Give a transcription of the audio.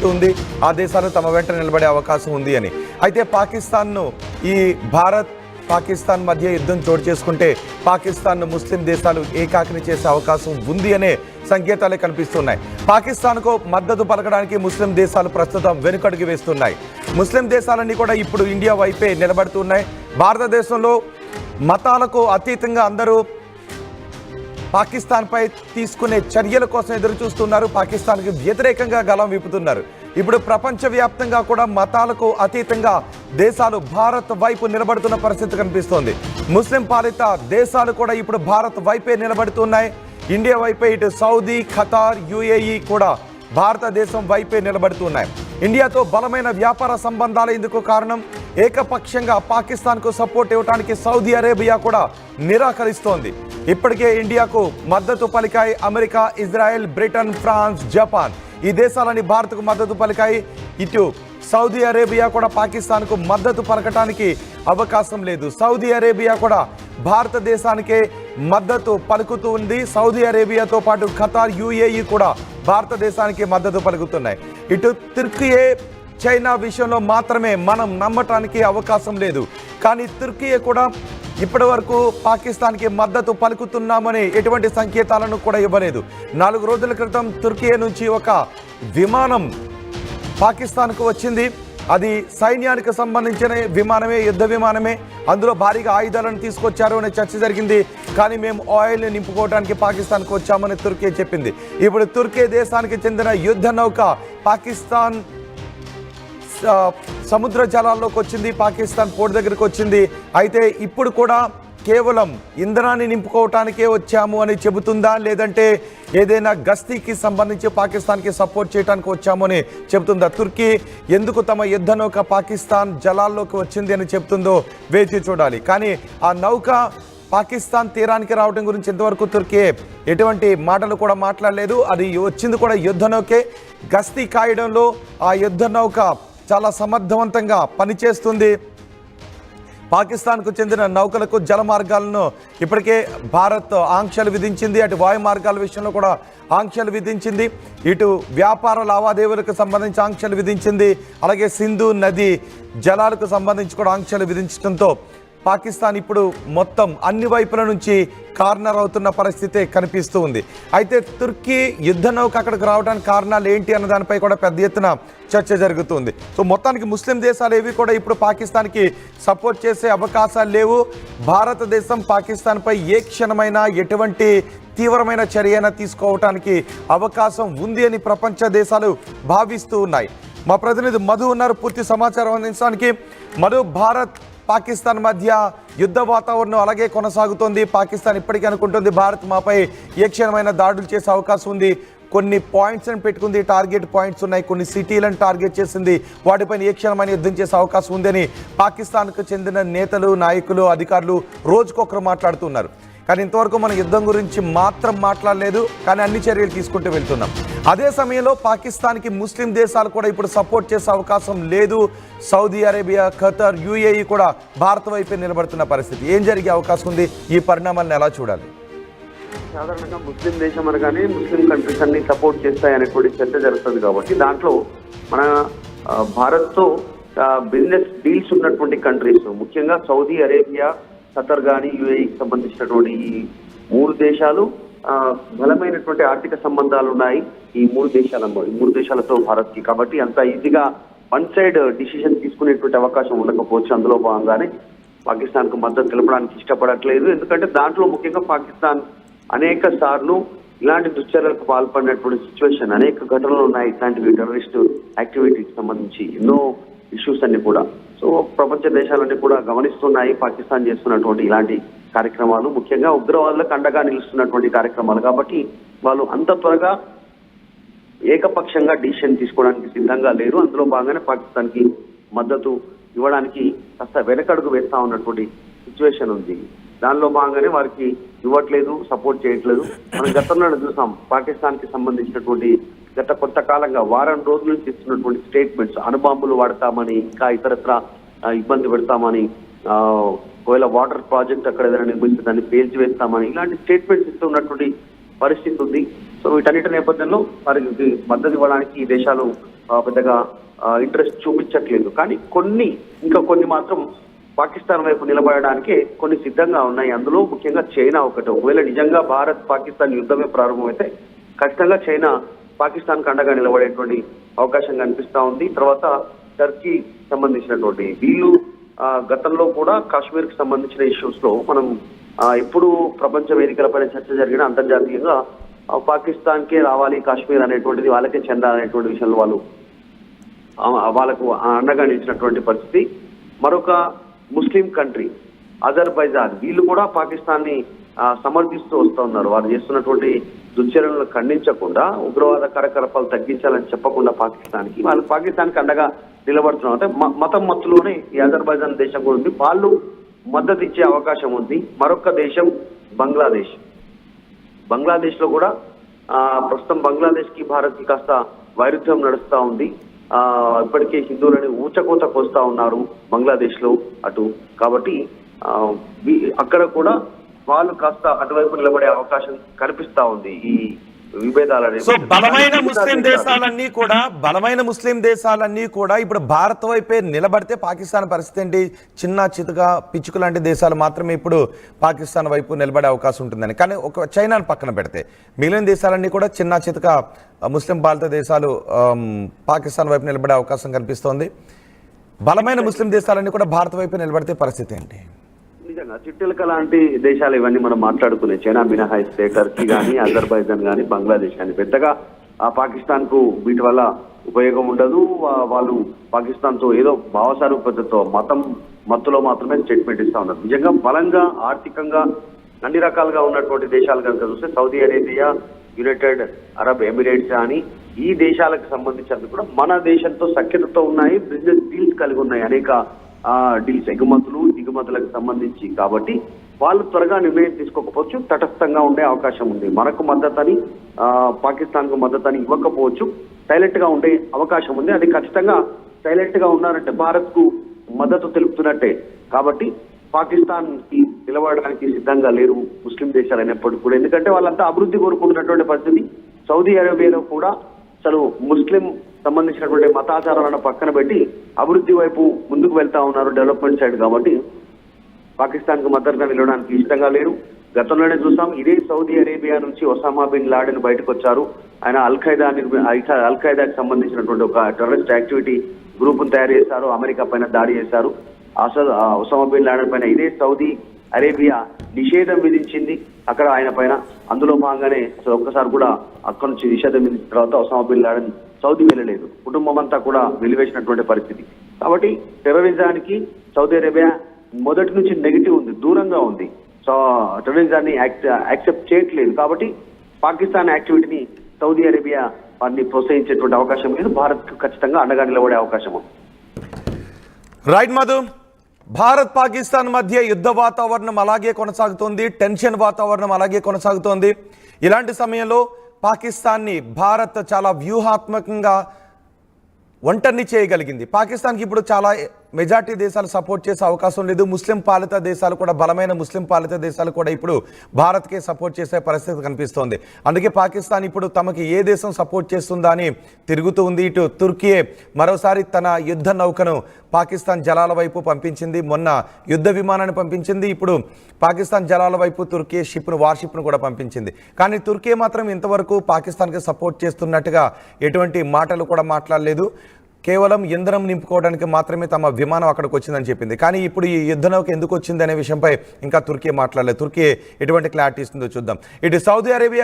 Support ఉంది, ఆ దేశాలు తమ వెంట నిలబడే అవకాశం ఉంది అని. అయితే పాకిస్తాన్ను ఈ భారత్ పాకిస్తాన్ మధ్య యుద్ధం చోటు చేసుకుంటే పాకిస్తాన్ను ముస్లిం దేశాలు ఏకాకిని చేసే అవకాశం ఉంది అనే సంకేతాలే కనిపిస్తున్నాయి. పాకిస్తాన్కు మద్దతు పలకడానికి ముస్లిం దేశాలు ప్రస్తుతం వెనుకడుగు వేస్తున్నాయి. ముస్లిం దేశాలన్నీ కూడా ఇప్పుడు ఇండియా వైపే నిలబడుతున్నాయి. భారతదేశంలో మతాలకు అతీతంగా అందరూ పాకిస్తాన్పై తీసుకునే చర్యల కోసం ఎదురు చూస్తున్నారు. పాకిస్తాన్కి వ్యతిరేకంగా గళం విప్పుతున్నారు. ఇప్పుడు ప్రపంచవ్యాప్తంగా కూడా మతాలకు అతీతంగా దేశాలు భారత్ వైపు నిలబడుతున్న పరిస్థితి కనిపిస్తోంది. ముస్లిం పాలిత దేశాలు కూడా ఇప్పుడు భారత్ వైపే నిలబడుతున్నాయి. ఇండియా వైపే ఇటు సౌదీ, ఖతార్, యుఏఈ కూడా భారతదేశం వైపే నిలబడుతున్నాయి. ఇండియాతో బలమైన వ్యాపార సంబంధాలు ఇందుకు కారణం. ఏకపక్షంగా పాకిస్తాన్కు సపోర్ట్ ఇవ్వడానికి సౌదీ అరేబియా కూడా నిరాకరిస్తోంది. ఇప్పటికే ఇండియాకు మద్దతు పలికాయి America, Israel, Britain, France, Japan. ఈ దేశాలని భారత్కు మద్దతు పలికాయి. ఇటు సౌదీ అరేబియా కూడా పాకిస్తాన్కు మద్దతు పలకటానికి అవకాశం లేదు. సౌదీ అరేబియా కూడా భారతదేశానికే మద్దతు పలుకుతూ ఉంది. సౌదీ అరేబియాతో పాటు ఖతార్, యుఏఈ కూడా భారతదేశానికి మద్దతు పలుకుతున్నాయి. ఇటు తుర్కియే, చైనా విషయంలో మాత్రమే మనం నమ్మటానికి అవకాశం లేదు. కానీ తుర్కియే కూడా ఇప్పటి వరకు పాకిస్తాన్కి మద్దతు పలుకుతున్నామని ఎటువంటి సంకేతాలను కూడా ఇవ్వలేదు. 4 రోజుల క్రితం తుర్కియే నుంచి ఒక విమానం పాకిస్తాన్కు వచ్చింది. అది సైన్యానికి సంబంధించిన విమానమే, యుద్ధ విమానమే. అందులో భారీగా ఆయుధాలను తీసుకొచ్చారు అనే చర్చ జరిగింది. కానీ మేము ఆయిల్ని నింపుకోవడానికి పాకిస్తాన్కు వచ్చామని తుర్కీ చెప్పింది. ఇప్పుడు తుర్కీ దేశానికి చెందిన యుద్ధ నౌక పాకిస్తాన్ సముద్ర జలాల్లోకి వచ్చింది, పాకిస్తాన్ పోర్ట్ దగ్గరికి వచ్చింది. అయితే ఇప్పుడు కూడా కేవలం ఇంధనాన్ని నింపుకోవటానికే వచ్చాము అని చెబుతుందా, లేదంటే ఏదైనా గస్తీకి సంబంధించి పాకిస్తాన్కి సపోర్ట్ చేయడానికి వచ్చాము అని చెబుతుందా? తుర్కీ ఎందుకు తమ యుద్ధ నౌక పాకిస్తాన్ జలాల్లోకి వచ్చింది అని చెబుతుందో వేచి చూడాలి. కానీ ఆ నౌక పాకిస్తాన్ తీరానికి రావడం గురించి ఇంతవరకు తుర్కీ ఎటువంటి మాటలు కూడా మాట్లాడలేదు. అది వచ్చింది కూడా యుద్ధ నౌకే. గస్తీ కాయడంలో ఆ యుద్ధ నౌక చాలా సమర్థవంతంగా పనిచేస్తుంది. పాకిస్తాన్కు చెందిన నౌకలకు జల మార్గాలను ఇప్పటికే భారత్ ఆంక్షలు విధించింది. అటు వాయు మార్గాల విషయంలో కూడా ఆంక్షలు విధించింది. ఇటు వ్యాపార లావాదేవీలకు సంబంధించి ఆంక్షలు విధించింది. అలాగే సింధు నది జలాలకు సంబంధించి కూడా ఆంక్షలు విధించడంతో పాకిస్తాన్ ఇప్పుడు మొత్తం అన్ని వైపుల నుంచి కార్నర్ అవుతున్న పరిస్థితి కనిపిస్తూ ఉంది. అయితే తుర్కీ యుద్ధ నౌక అక్కడికి రావడానికి కారణాలు ఏంటి అన్న దానిపై కూడా పెద్ద ఎత్తున చర్చ జరుగుతుంది. సో మొత్తానికి ముస్లిం దేశాలు ఏవి కూడా ఇప్పుడు పాకిస్తాన్కి సపోర్ట్ చేసే అవకాశాలు లేవు. భారతదేశం పాకిస్తాన్పై ఏ క్షణమైనా ఎటువంటి తీవ్రమైన చర్య తీసుకోవటానికి అవకాశం ఉంది అని ప్రపంచ దేశాలు భావిస్తూ ఉన్నాయి. మా ప్రతినిధి మధు ఉన్నారు పూర్తి సమాచారం అందించడానికి. మధు, భారత్ పాకిస్తాన్ మధ్య యుద్ధ వాతావరణం అలాగే కొనసాగుతోంది. పాకిస్తాన్ ఇప్పటికీ అనుకుంటుంది భారత్ మాపై ఏ క్షణమైన దాడులు చేసే అవకాశం ఉంది. కొన్ని పాయింట్స్ని పెట్టుకుంది, టార్గెట్ పాయింట్స్ ఉన్నాయి, కొన్ని సిటీలను టార్గెట్ చేసింది. వాటిపైన ఏ క్షణమైన యుద్ధం చేసే అవకాశం ఉందని పాకిస్తాన్కు చెందిన నేతలు, నాయకులు, అధికారులు రోజుకొకరు మాట్లాడుతున్నారు. కానీ ఇంతవరకు మనం యుద్ధం గురించి మాత్రం మాట్లాడలేదు, కానీ అన్ని చర్యలు తీసుకుంటూ వెళ్తున్నాం. అదే సమయంలో పాకిస్తాన్కి ముస్లిం దేశాలు కూడా ఇప్పుడు సపోర్ట్ చేసే అవకాశం లేదు. సౌదీ అరేబియా, ఖతార్, యుఏఈ కూడా భారత్ వైపే నిలబడుతున్న పరిస్థితి. ఏం జరిగే అవకాశం ఉంది? ఈ పరిణామాలను ఎలా చూడాలి? సాధారణంగా ముస్లిం దేశం అనగానే ముస్లిం కంట్రీస్ అన్ని సపోర్ట్ చేస్తాయనేటువంటి చర్చ జరుగుతుంది. కాబట్టి దాంట్లో మన భారత్తో బిజినెస్ డీల్స్ ఉన్నటువంటి కంట్రీస్, ముఖ్యంగా సౌదీ అరేబియా, ఖతర్ కానీ యుఏఈకి సంబంధించినటువంటి ఈ 3 దేశాలు బలమైనటువంటి ఆర్థిక సంబంధాలు ఉన్నాయి ఈ 3 దేశాలతో భారత్కి. కాబట్టి అంత ఈజీగా వన్ సైడ్ డిసిషన్ తీసుకునేటువంటి అవకాశం ఉండకపోవచ్చు. అందులో భాగంగానే పాకిస్తాన్కు మద్దతు తెలపడానికి ఇష్టపడట్లేదు. ఎందుకంటే దాంట్లో ముఖ్యంగా పాకిస్తాన్ అనేక సార్లు ఇలాంటి దుశ్చర్యలకు పాల్పడినటువంటి సిచ్యువేషన్, అనేక ఘటనలు ఉన్నాయి. ఇట్లాంటివి టెర్రరిస్టు యాక్టివిటీకి సంబంధించి ఎన్నో ఇష్యూస్ అన్ని కూడా. సో ప్రపంచ దేశాలన్నీ కూడా గమనిస్తున్నాయి పాకిస్తాన్ చేస్తున్నటువంటి ఇలాంటి కార్యక్రమాలు, ముఖ్యంగా ఉగ్రవాదులకు అండగా నిలుస్తున్నటువంటి కార్యక్రమాలు. కాబట్టి వాళ్ళు అంత త్వరగా ఏకపక్షంగా డిసిషన్ తీసుకోవడానికి సిద్ధంగా లేరు. అందులో భాగంగానే పాకిస్తాన్కి మద్దతు ఇవ్వడానికి కాస్త వెనకడుగు వేస్తా ఉన్నటువంటి సిచ్యువేషన్ ఉంది. దానిలో భాగంగానే వారికి ఇవ్వట్లేదు, సపోర్ట్ చేయట్లేదు. మనం గతంలో చూసాం పాకిస్తాన్కి సంబంధించినటువంటి గత కొంతకాలంగా వారం రోజుల నుంచి ఇస్తున్నటువంటి స్టేట్మెంట్స్, అణుబాంబులు వాడతామని, ఇంకా ఇతరత్ర ఇబ్బంది పెడతామని, ఒకవేళ వాటర్ ప్రాజెక్ట్ అక్కడ ఏదైనా నిర్మిస్తే దాన్ని పేల్చివేస్తామని, ఇలాంటి స్టేట్మెంట్స్ ఇస్తున్నటువంటి పరిస్థితి ఉంది. సో వీటన్నిటి నేపథ్యంలో వారికి మద్దతు ఇవ్వడానికి ఈ దేశాలు పెద్దగా ఇంట్రెస్ట్ చూపించట్లేదు. కానీ ఇంకా కొన్ని మాత్రం పాకిస్తాన్ వైపు నిలబడడానికి కొన్ని సిద్ధంగా ఉన్నాయి. అందులో ముఖ్యంగా చైనా ఒకటి. ఒకవేళ నిజంగా భారత్ పాకిస్తాన్ యుద్ధమే ప్రారంభమైతే ఖచ్చితంగా చైనా పాకిస్తాన్ కు అండగా నిలబడేటువంటి అవకాశం కనిపిస్తా ఉంది. తర్వాత టర్కీ సంబంధించినటువంటి వీళ్ళు గతంలో కూడా కాశ్మీర్ కి సంబంధించిన ఇష్యూస్ లో మనం ఎప్పుడు ప్రపంచ వేదికలపైన చర్చ జరిగిన అంతర్జాతీయంగా పాకిస్తాన్ కే రావాలి కాశ్మీర్ అనేటువంటిది, వాళ్ళకే చెందాలనేటువంటి విషయంలో వాళ్ళకు అండగా నిలిచినటువంటి పరిస్థితి. మరొక ముస్లిం కంట్రీ అజర్బైజాన్, వీళ్ళు కూడా పాకిస్తాన్ ని సమర్థిస్తూ వస్తూ ఉన్నారు. వారు చేస్తున్నటువంటి దుశ్చర్యలను ఖండించకుండా, ఉగ్రవాద కార్యకలాపాలు తగ్గించాలని చెప్పకుండా వాళ్ళు పాకిస్తాన్ కి అండగా నిలబడుతున్నారు. అంటే మతం మత్తులోనే ఈ అజర్బైజాన్ దేశం కూడా ఉంది. వాళ్ళు మద్దతు ఇచ్చే అవకాశం ఉంది. మరొక దేశం బంగ్లాదేశ్ లో కూడా ప్రస్తుతం బంగ్లాదేశ్ కి భారత్ కి కాస్త వైరుధ్యం నడుస్తా ఉంది. ఇప్పటికే హిందువులని ఊచకోత కోస్తా ఉన్నారు బంగ్లాదేశ్ లో అటు. కాబట్టి అక్కడ కూడా వాళ్ళు కాస్త అటువైపు నిలబడే అవకాశం కనిపిస్తా ఉంది. ఈ విభేదాలు సో బలమైన ముస్లిం దేశాలన్నీ కూడా ఇప్పుడు భారత్ వైపే నిలబడితే పాకిస్తాన్ పరిస్థితి ఏంటి? చిన్న చితక పిచ్చుకు లాంటి దేశాలు మాత్రమే ఇప్పుడు పాకిస్తాన్ వైపు నిలబడే అవకాశం ఉంటుందని. కానీ ఒక చైనాను పక్కన పెడితే మిగిలిన దేశాలన్నీ కూడా చిన్న చితక ముస్లిం పాలిత దేశాలు పాకిస్తాన్ వైపు నిలబడే అవకాశం కనిపిస్తోంది. బలమైన ముస్లిం దేశాలన్నీ కూడా భారత్ వైపు నిలబడితే పరిస్థితి ఏంటి? నిజంగా చిట్టెలక లాంటి దేశాలు ఇవన్నీ మనం మాట్లాడుకునే, చైనా మినహాయిస్తే టర్కీ కానీ, అజర్బైజాన్ కానీ, బంగ్లాదేశ్ కానీ పెద్దగా పాకిస్తాన్ కు వీటి వల్ల ఉపయోగం ఉండదు. వాళ్ళు పాకిస్తాన్ తో ఏదో భావసారూప్యతతో మతం మత్తులో మాత్రమే స్టేట్మెంట్ ఇస్తా ఉన్నారు. నిజంగా బలంగా ఆర్థికంగా అన్ని రకాలుగా ఉన్నటువంటి దేశాలు కనుక చూస్తే Saudi Arabia, United Arab Emirates కానీ ఈ దేశాలకు సంబంధించినది కూడా మన దేశంతో సఖ్యతతో ఉన్నాయి. బిజినెస్ డీల్స్ కలిగి ఉన్నాయి, అనేక డీల్స్, ఎగుమతులు దిగుమతులకు సంబంధించి. కాబట్టి వాళ్ళు త్వరగా నిర్ణయం తీసుకోకపోవచ్చు, తటస్థంగా ఉండే అవకాశం ఉంది. మనకు మద్దతని పాకిస్తాన్ కు మద్దతని ఇవ్వకపోవచ్చు, సైలెంట్ గా ఉండే అవకాశం ఉంది. అది ఖచ్చితంగా సైలెంట్ గా ఉన్నారంటే భారత్ కు మద్దతు తెలుపుతున్నట్టే. కాబట్టి పాకిస్తాన్ కి నిలబడడానికి సిద్ధంగా లేరు ముస్లిం దేశాలు అయినప్పటికీ కూడా. ఎందుకంటే వాళ్ళంతా అభివృద్ధి కోరుకుంటున్నటువంటి పరిస్థితి. సౌదీ అరేబియాలో కూడా అసలు ముస్లిం సంబంధించినటువంటి మతాచారాలను పక్కన పెట్టి అభివృద్ధి వైపు ముందుకు వెళ్తా ఉన్నారు, డెవలప్మెంట్ సైడ్. కాబట్టి పాకిస్తాన్ కు మద్దతుగా నిలవడానికి ఇష్టంగా లేరు. గతంలోనే చూసాం, ఇదే సౌదీ అరేబియా నుంచి ఒసామా బిన్ లాడెన్ బయటకు వచ్చారు. ఆయన అల్ ఖైదాకి సంబంధించినటువంటి ఒక టెర్రరిస్ట్ యాక్టివిటీ గ్రూప్ తయారు చేశారు, అమెరికా పైన దాడి చేశారు. అసలు ఒసామా బిన్ లాడెన్ పైన ఇదే సౌదీ అరేబియా నిషేధం విధించింది అక్కడ ఆయన పైన. అందులో భాగంగానే అసలు ఒక్కసారి కూడా అక్కడి నుంచి నిషేధం విధించిన తర్వాత ఒసామా బిన్ లాడెన్ సౌదీ వెళ్ళలేదు, కుటుంబం అంతా కూడా వెలివేసినటువంటి పరిస్థితి. కాబట్టి టెర్రరిజానికి సౌదీ అరేబియా మొదటి నుంచి నెగిటివ్ ఉంది, దూరంగా ఉంది. సో టెర్రరిజాన్ని యాక్సెప్ట్ చేయట్లేదు. కాబట్టి పాకిస్తాన్ యాక్టివిటీని సౌదీ అరేబియా వారిని ప్రోత్సహించేటువంటి అవకాశం లేదు. భారత్ కు ఖచ్చితంగా అండగా నిలబడే అవకాశం ఉంది. రైట్ మధు, భారత్ పాకిస్తాన్ మధ్య యుద్ధ వాతావరణం అలాగే కొనసాగుతోంది, టెన్షన్ వాతావరణం అలాగే కొనసాగుతోంది. ఇలాంటి సమయంలో పాకిస్తాన్ని భారత్ చాలా వ్యూహాత్మకంగా ఒంటరిని చేయగలిగింది. పాకిస్తాన్కి ఇప్పుడు చాలా మెజార్టీ దేశాలు సపోర్ట్ చేసే అవకాశం లేదు. ముస్లిం పాలిత దేశాలు కూడా, బలమైన ముస్లిం పాలిత దేశాలు కూడా ఇప్పుడు భారత్కే సపోర్ట్ చేసే పరిస్థితి కనిపిస్తోంది. అందుకే పాకిస్తాన్ ఇప్పుడు తమకి ఏ దేశం సపోర్ట్ చేస్తుందా అని తిరుగుతూ ఉంది. ఇటు తుర్కీయే మరోసారి తన యుద్ధ నౌకను పాకిస్తాన్ జలాల వైపు పంపించింది. మొన్న యుద్ధ విమానాన్ని పంపించింది. ఇప్పుడు పాకిస్తాన్ జలాల వైపు తుర్కీ వార్షిప్ను కూడా పంపించింది. కానీ తుర్కీ మాత్రం ఇంతవరకు పాకిస్తాన్కి సపోర్ట్ చేస్తున్నట్టుగా ఎటువంటి మాటలు కూడా మాట్లాడలేదు. కేవలం ఇంధనం నింపుకోవడానికి మాత్రమే తమ విమానం అక్కడికి వచ్చిందని చెప్పింది. కానీ ఇప్పుడు ఈ యుద్ధ నౌక ఎందుకు వచ్చింది అనే విషయంపై ఇంకా తుర్కీ మాట్లాడలేదు. తుర్కీ ఎటువంటి క్లారిటీ ఇస్తుందో చూద్దాం. ఇటు సౌదీ అరేబియా